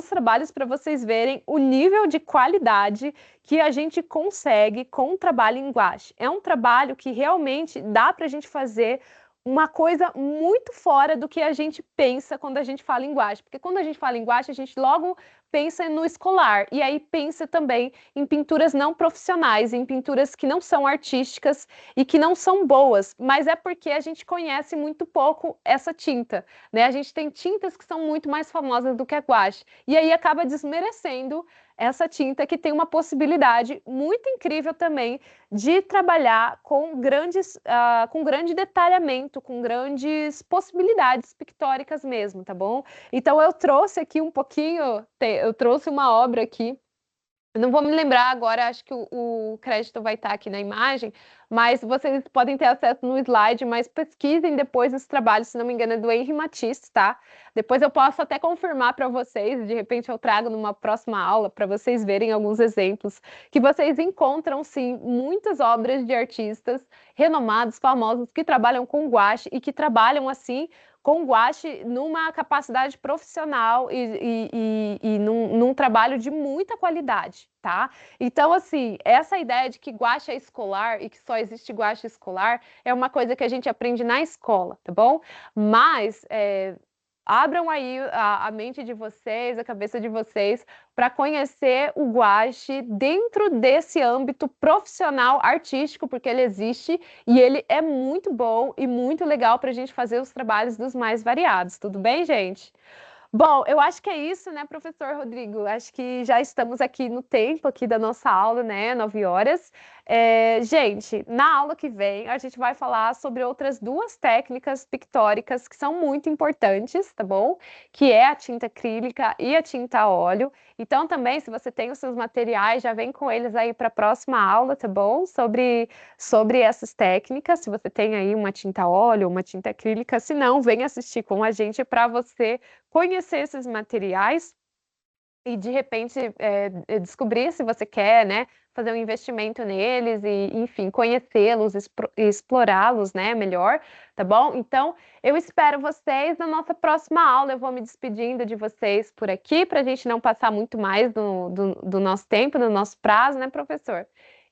trabalhos para vocês verem o nível de qualidade que a gente consegue com o trabalho em guache. É um trabalho que realmente dá para a gente fazer uma coisa muito fora do que a gente pensa quando a gente fala em guache, porque quando a gente fala em guache, a gente logo pensa no escolar, e aí pensa também em pinturas não profissionais, em pinturas que não são artísticas e que não são boas, mas é porque a gente conhece muito pouco essa tinta, né? A gente tem tintas que são muito mais famosas do que a guache, e aí acaba desmerecendo essa tinta que tem uma possibilidade muito incrível também de trabalhar com com grande detalhamento, com grandes possibilidades pictóricas mesmo, tá bom? Então eu trouxe aqui um pouquinho, eu trouxe uma obra aqui. Eu não vou me lembrar agora, acho que o crédito vai estar aqui na imagem, mas vocês podem ter acesso no slide, mas pesquisem depois esse trabalho, se não me engano, é do Henri Matisse, tá? Depois eu posso até confirmar para vocês, de repente eu trago numa próxima aula para vocês verem alguns exemplos, que vocês encontram, sim, muitas obras de artistas renomados, famosos, que trabalham com guache e que trabalham, assim, com guache numa capacidade profissional e num trabalho de muita qualidade, tá? Então, assim, essa ideia de que guache é escolar e que só existe guache escolar é uma coisa que a gente aprende na escola, tá bom? Mas abram aí a mente de vocês, a cabeça de vocês, para conhecer o guache dentro desse âmbito profissional artístico, porque ele existe e ele é muito bom e muito legal para a gente fazer os trabalhos dos mais variados. Tudo bem, gente? Bom, eu acho que é isso, né, professor Rodrigo? Acho que já estamos aqui no tempo aqui da nossa aula, né, 9 horas. Gente, na aula que vem a gente vai falar sobre outras duas técnicas pictóricas que são muito importantes, tá bom? Que é a tinta acrílica e a tinta a óleo. Então também, se você tem os seus materiais, já vem com eles aí para a próxima aula, tá bom? Sobre essas técnicas, se você tem aí uma tinta a óleo, uma tinta acrílica, se não, vem assistir com a gente para você conhecer esses materiais e de repente descobrir se você quer, né, fazer um investimento neles e, enfim, conhecê-los, explorá-los, né, melhor, tá bom? Então, eu espero vocês na nossa próxima aula. Eu vou me despedindo de vocês por aqui, para a gente não passar muito mais do nosso tempo, do nosso prazo, né, professor?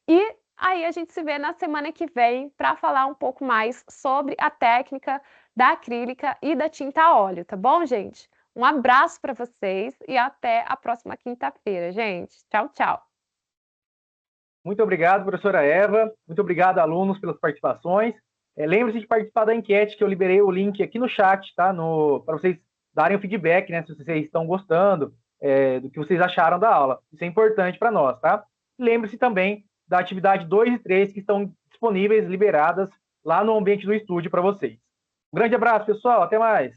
E aí a gente se vê na semana que vem para falar um pouco mais sobre a técnica da acrílica e da tinta a óleo, tá bom, gente? Um abraço para vocês e até a próxima quinta-feira, gente. Tchau, tchau. Muito obrigado, professora Eva. Muito obrigado, alunos, pelas participações. Lembre-se de participar da enquete, que eu liberei o link aqui no chat, tá? Para vocês darem o feedback, né? Se vocês estão gostando do que vocês acharam da aula. Isso é importante para nós, tá? Lembre-se também da atividade 2 e 3, que estão disponíveis, liberadas lá no ambiente do estúdio para vocês. Um grande abraço, pessoal. Até mais.